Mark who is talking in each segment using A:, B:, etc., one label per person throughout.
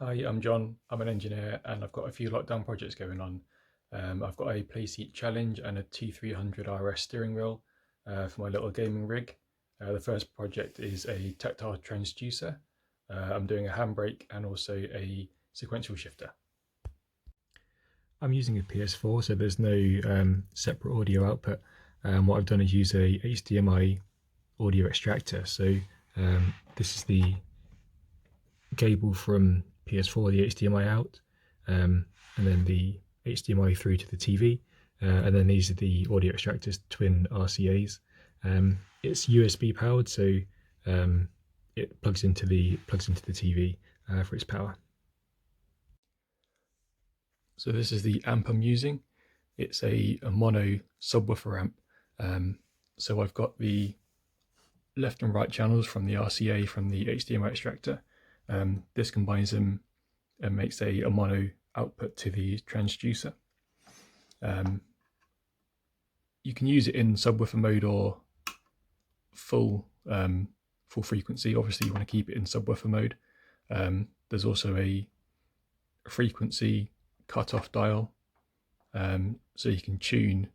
A: Hi, I'm John. I'm an engineer and I've got a few lockdown projects going on. I've got a Playseat challenge and a T300 RS steering wheel for my little gaming rig. The first project is a tactile transducer. I'm doing a handbrake and also a sequential shifter. I'm using a PS4, so there's no separate audio output. What I've done is use a HDMI audio extractor. So this is the cable from PS4, the HDMI out, and then the HDMI through to the TV, and then these are the audio extractors, twin RCAs. It's USB powered, so it plugs into the TV for its power. So this is the amp I'm using. It's a mono subwoofer amp. So I've got the left and right channels from the RCA from the HDMI extractor. This combines them and makes a mono output to the transducer. You can use it in subwoofer mode or full frequency. Obviously you want to keep it in subwoofer mode. There's also a frequency cutoff dial, so you can tune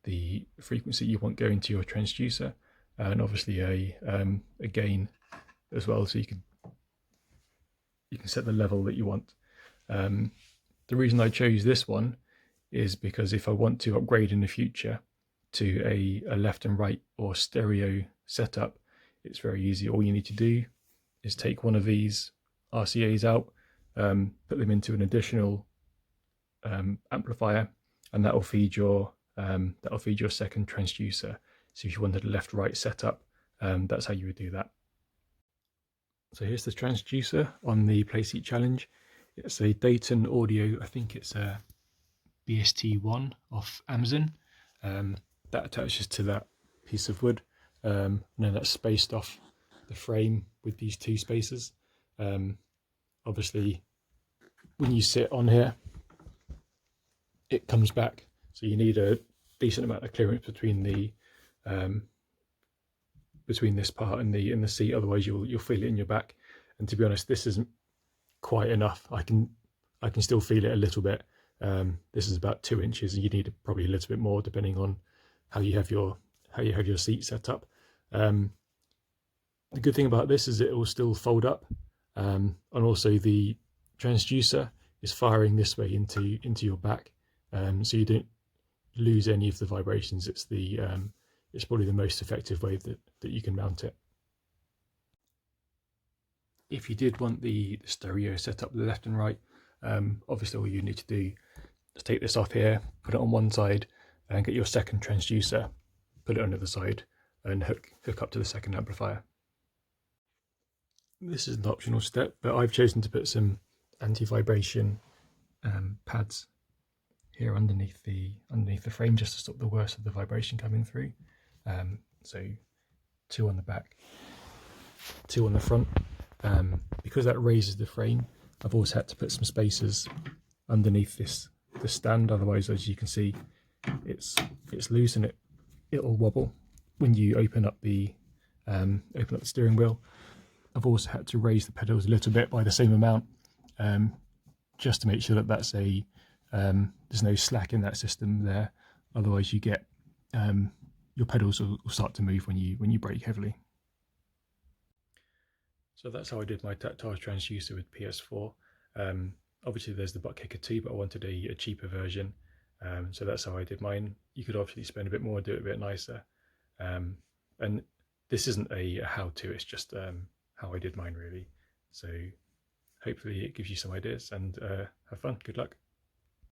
A: the frequency you want going to your transducer, and obviously a gain as well, so you can set the level that you want. The reason I chose this one is because if I want to upgrade in the future to a left and right or stereo setup, it's very easy. All you need to do is take one of these RCAs out, put them into an additional amplifier, and that will feed your second transducer. So if you wanted a left-right setup, that's how you would do that. So here's the transducer on the Playseat challenge. It's a Dayton Audio, I think it's a BST1 off Amazon. That attaches to that piece of wood, and then that's spaced off the frame with these two spacers. Obviously, when you sit on here, it comes back, so you need a decent amount of clearance between the between this part and the seat, otherwise you'll feel it in your back. And to be honest, this isn't quite enough. I can still feel it a little bit. This is about 2 inches, and you need probably a little bit more depending on how you have your seat set up. The good thing about this is it will still fold up, and also the transducer is firing this way into your back, so you don't lose any of the vibrations. It's probably the most effective way that you can mount it. If you did want the stereo set up the left and right, obviously all you need to do is take this off here, put it on one side, and get your second transducer, put it on the other side, and hook up to the second amplifier. This is an optional step, but I've chosen to put some anti-vibration pads here underneath the frame, just to stop the worst of the vibration coming through. So 2 on the back, 2 on the front. Because that raises the frame, I've also had to put some spacers underneath the stand. Otherwise, as you can see, it's loose and it'll wobble when you open up the steering wheel. I've also had to raise the pedals a little bit by the same amount, just to make sure that there's no slack in that system there. Otherwise, you get your pedals will start to move when you brake heavily. So that's how I did my tactile transducer with PS4. Obviously there's the butt kicker too, but I wanted a cheaper version. So that's how I did mine. You could obviously spend a bit more, do it a bit nicer. And this isn't a how-to, it's just how I did mine really. So hopefully it gives you some ideas, and have fun. Good luck.